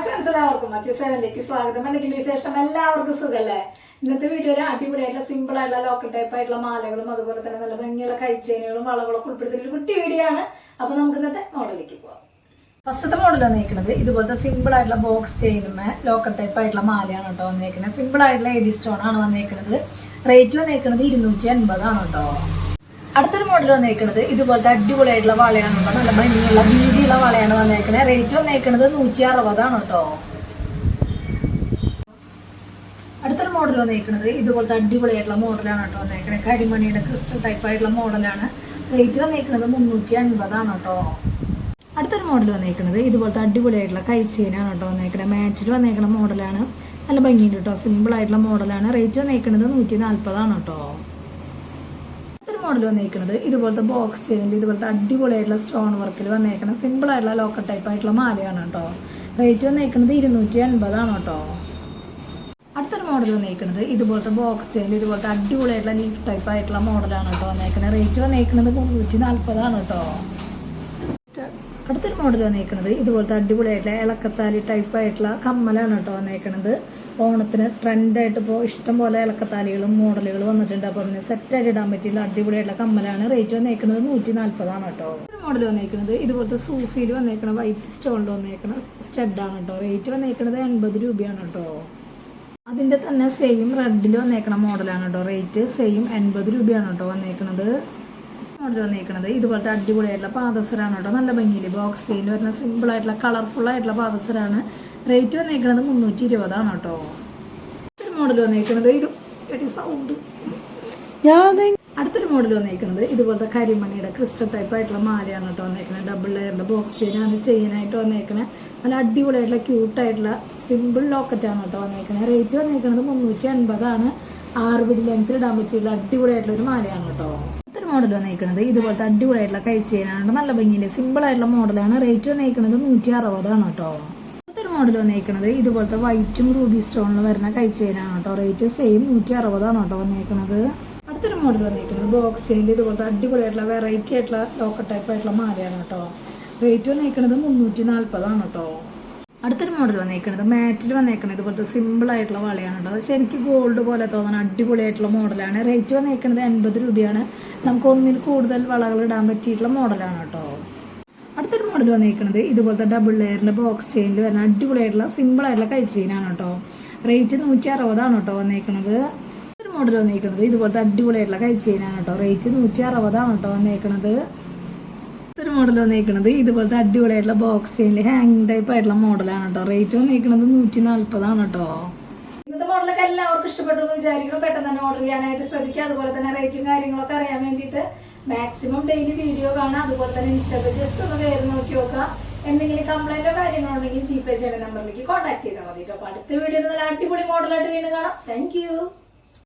Friends എല്ലാവർക്കും അച്ചു7ലേക്ക് സ്വാഗതം. എന്തെങ്കിലും വിശേഷം? എല്ലാവർക്കും സുഖല്ലേ? ഇന്നത്തെ വീഡിയോയിൽ അടിപൊളിയായിട്ടുള്ള സിമ്പിൾ ആയിട്ടുള്ള ലോക്കൽ ടൈപ്പ് ആയിട്ടുള്ള മാലകളും അതുപോലെ തന്നെ നല്ല ഭംഗിയുള്ള കൈച്ചേനുകളും വളകളൊക്കെ ഉൾപ്പെടുത്തിയ ഒരു കുട്ടി വീഡിയോ ആണ്. അപ്പൊ നമുക്ക് ഇന്നത്തെ മോഡലിലേക്ക് പോവാം. ഫസ്റ്റത്തെ മോഡൽ വന്നിരിക്കുന്നത് ഇതുപോലത്തെ സിമ്പിൾ ആയിട്ടുള്ള ബോക്സ് ചെയിനുമേ ലോക്കൽ ടൈപ്പ് ആയിട്ടുള്ള മാലയാണ് കേട്ടോ വന്നിരിക്കുന്നത്. സിമ്പിൾ ആയിട്ടുള്ള എഡി സ്റ്റോൺ ആണ് വന്നിരിക്കുന്നത്. റേറ്റ് വന്നിരിക്കുന്നത് 280 ആണ് കേട്ടോ. അടുത്തൊരു മോഡൽ വന്നിരിക്കുന്നത് ഇതുപോലത്തെ അടിപൊളിയായിട്ടുള്ള വളയാണ് കേട്ടോ. നല്ല ഭംഗിയുള്ള വീതിയുള്ള വളയാണ് വന്നിരിക്കുന്നത്. റേറ്റ് വന്നിരിക്കുന്നത് 160 ആണ് കേട്ടോ. അടുത്തൊരു മോഡൽ വന്നിരിക്കുന്നത് ഇതുപോലത്തെ അടിപൊളിയായിട്ടുള്ള മോഡലാണ് കേട്ടോ വന്നിരിക്കുന്നത്. കരിമണിയുടെ ക്രിസ്റ്റൽ ടൈപ്പ് ആയിട്ടുള്ള മോഡലാണ്. റേറ്റ് വന്നിരിക്കുന്നത് 350 ആണ് കേട്ടോ. അടുത്തൊരു മോഡൽ വന്നിരിക്കുന്നത് ഇതുപോലത്തെ അടിപൊളിയായിട്ടുള്ള കൈച്ചെയിനാണ് കേട്ടോ വന്നിരിക്കുന്നത്. മാറ്റിൽ വന്നിരിക്കുന്ന മോഡലാണ്. നല്ല ഭംഗിയുണ്ട് കേട്ടോ. സിമ്പിൾ ആയിട്ടുള്ള മോഡലാണ്. റേറ്റ് വന്നിരിക്കുന്നത് 140 ആണ് കേട്ടോ. അടുത്തൊരു മോഡൽ വന്നിരിക്കുന്നത് ഇതുപോലത്തെ ബോക്സ് ചെയിനിൽ ഇതുപോലത്തെ അടിപൊളിയായിട്ടുള്ള സ്റ്റോൺ വർക്കിൽ വന്നിരിക്കുന്ന സിമ്പിൾ ആയിട്ടുള്ള ലോക്കൽ ടൈപ്പ് ആയിട്ടുള്ള മാലയാണ് കേട്ടോ. റേറ്റ് വന്നിരിക്കുന്നത് 280 ആണ് കേട്ടോ. അടുത്തൊരു മോഡൽ വന്നിരിക്കുന്നത് ഇതുപോലത്തെ ബോക്സ് ചെയിനിൽ ഇതുപോലത്തെ അടിപൊളിയായിട്ടുള്ള ലീഫ് ടൈപ്പ് ആയിട്ടുള്ള മോഡലാണ് കേട്ടോ വന്നിരിക്കുന്നത്. റേറ്റ് വന്നിരിക്കുന്നത് 340 ആണ് കേട്ടോ. അടുത്തൊരു മോഡൽ വന്നിരിക്കുന്നത് ഇതുപോലത്തെ അടിപൊളിയായിട്ടുള്ള ഇളക്കത്താലി ടൈപ്പ് ആയിട്ടുള്ള കമ്മലാണ് കേട്ടോ വന്നിരിക്കുന്നത്. ഓണത്തിന് ട്രെൻഡായിട്ട് ഇപ്പോൾ ഇഷ്ടം പോലെ ഇളക്കത്താലികളും മോഡലുകളും വന്നിട്ടുണ്ട്. അപ്പോൾ അതിന് സെറ്റായിട്ട് ഇടാൻ പറ്റിയുള്ള അടിപൊളിയായിട്ടുള്ള കമ്മലാണ്. റേറ്റ് വന്നിരിക്കുന്നത് 140 ആണ് കേട്ടോ. ഒരു മോഡൽ വന്നിരിക്കുന്നത് ഇതുപോലത്തെ സൂഫിയിൽ വന്നിരിക്കുന്ന വൈറ്റ് സ്റ്റോണിൽ വന്നിരിക്കുന്ന സ്റ്റഡാണ് കേട്ടോ. റേറ്റ് വന്നിരിക്കുന്നത് 80 രൂപയാണ് കേട്ടോ. അതിൻ്റെ തന്നെ സെയിം റെഡിൽ വന്നിരിക്കുന്ന മോഡലാണ് കേട്ടോ. റേറ്റ് സെയിം 80 രൂപയാണ് കേട്ടോ വന്നിരിക്കുന്നത്. മോഡൽ വന്നിരിക്കുന്നത് ഇതുപോലത്തെ അടിപൊളിയായിട്ടുള്ള പാദസരാണ് കേട്ടോ. നല്ല ഭംഗിയിൽ ബോക്സ് ചെയിൻ വരുന്ന സിമ്പിൾ ആയിട്ടുള്ള കളർഫുൾ ആയിട്ടുള്ള പാദസരാണ്. റേറ്റ് വന്നിരിക്കുന്നത് 320 ആണ് കേട്ടോ. അടുത്തൊരു മോഡൽ വന്നിരിക്കുന്നത് അടുത്തൊരു മോഡൽ വന്നിരിക്കുന്നത് ഇതുപോലത്തെ കരിമണിയുടെ ക്രിസ്റ്റൽ ടൈപ്പ് ആയിട്ടുള്ള മാലയാണ് കേട്ടോ വന്നിരിക്കുന്നത്. ഡബിൾ ലെയറിന്റെ ബോക്സ് ചെയിനാണ് ചെയിനായിട്ട് വന്നിരിക്കുന്നത്. നല്ല അടിപൊളിയായിട്ടുള്ള ക്യൂട്ടായിട്ടുള്ള സിമ്പിൾ ലോക്കറ്റാണ് കേട്ടോ വന്നിരിക്കുന്നത്. റേറ്റ് വന്നിരിക്കുന്നത് 380 ആണ്. 6 പിടി ലെങ്ത്തിൽ ഇടാൻ പറ്റിയുള്ള അടിപൊളിയായിട്ടുള്ള ഒരു മാലയാണ് കേട്ടോ. മോഡൽ വന്നിരിക്കുന്നത് ഇതുപോലത്തെ അടിപൊളിയായിട്ടുള്ള കൈച്ചെയിനാണ്. നല്ല ഭംഗിയില് സിമ്പിൾ ആയിട്ടുള്ള മോഡലാണ്. റേറ്റ് വന്നിരിക്കുന്നത് 160 ആണ് കേട്ടോ. അടുത്തൊരു മോഡൽ വന്നിരിക്കുന്നത് ഇതുപോലത്തെ വൈറ്റും റൂബി സ്റ്റോണിൽ വരുന്ന കൈച്ചെയിനാണ് കേട്ടോ. റേറ്റ് സെയിം 160 ആണ് കേട്ടോ വന്നിരിക്കുന്നത്. അടുത്തൊരു മോഡൽ വന്നിരിക്കുന്നത് ബോക്സ് ചെയിനിൽ ഇതുപോലത്തെ അടിപൊളിയായിട്ടുള്ള വെറൈറ്റി ആയിട്ടുള്ള ലോക്കൽ ടൈപ്പ് ആയിട്ടുള്ള മാലയാണ് കേട്ടോ. റേറ്റ് വന്നിരിക്കുന്നത് 340 ആണ് കേട്ടോ. അടുത്തൊരു മോഡൽ വന്നിരിക്കുന്നത് മാറ്റിൽ വന്നിരിക്കുന്നത് ഇതുപോലത്തെ സിമ്പിൾ ആയിട്ടുള്ള വളയാണ് കേട്ടോ. ശരിക്കും ഗോൾഡ് പോലെ തോന്നുന്ന അടിപൊളിയായിട്ടുള്ള മോഡലാണ്. റേറ്റ് വന്നിരിക്കുന്നത് 80 രൂപയാണ്. നമുക്ക് ഒന്നിൽ കൂടുതൽ വളകൾ ഇടാൻ പറ്റിയിട്ടുള്ള മോഡലാണ് കേട്ടോ. അടുത്തൊരു മോഡൽ വന്നിരിക്കുന്നത് ഇതുപോലത്തെ ഡബിൾ ലെയറിൻ്റെ ബോക്സ് ചെയിനിൽ വരുന്ന അടിപൊളിയായിട്ടുള്ള സിമ്പിൾ ആയിട്ടുള്ള കൈ ചെയിനാണ് കേട്ടോ. റേറ്റ് 160 ആണ് കേട്ടോ വന്നിരിക്കുന്നത്. ഒരു മോഡൽ വന്നിരിക്കുന്നത് ഇതുപോലത്തെ അടിപൊളിയായിട്ടുള്ള കൈ ചെയിനാണ് കേട്ടോ. റേറ്റ് 160 ആണ് കേട്ടോ വന്നിരിക്കുന്നത്. ഒരു മോഡൽ വന്നിരിക്കുന്നത് ഇതുപോലത്തെ അടിപൊളിയായിട്ടുള്ള ബോക്സ് ചെയിനിൽ ഹാങ്ങിങ് ടൈപ്പ് ആയിട്ടുള്ള മോഡലാണ് കേട്ടോ. റേറ്റ് വന്നിരിക്കുന്നത് 140 ആണ് കേട്ടോ. ഇന്നത്തെ മോഡലൊക്കെ എല്ലാവർക്കും ഇഷ്ടപ്പെട്ടു എന്ന് വിചാരിക്കണം. പെട്ടെന്ന് തന്നെ ഓർഡർ ചെയ്യാനായിട്ട് ശ്രദ്ധിക്കുക. അതുപോലെ തന്നെ റേറ്റും കാര്യങ്ങളൊക്കെ അറിയാൻ വേണ്ടിയിട്ട് മാക്സിമം ഡെയിലി വീഡിയോ കാണാം. അതുപോലെ തന്നെ ഇൻസ്റ്റാഗ്രാം ജസ്റ്റ് ഒന്ന് കയറി നോക്കി നോക്കുക. എന്തെങ്കിലും കംപ്ലൈന്റോ കാര്യങ്ങളോ ഉണ്ടെങ്കിൽ ജിപേ ചെയ്യുന്ന നമ്പറിലേക്ക് കോൺടാക്ട് ചെയ്താൽ മതി കേട്ടോ. അപ്പോൾ അടുത്ത വീഡിയോയിൽ നല്ല അടിപൊളി മോഡലായിട്ട് വീണ്ടും കാണാം. Thank you.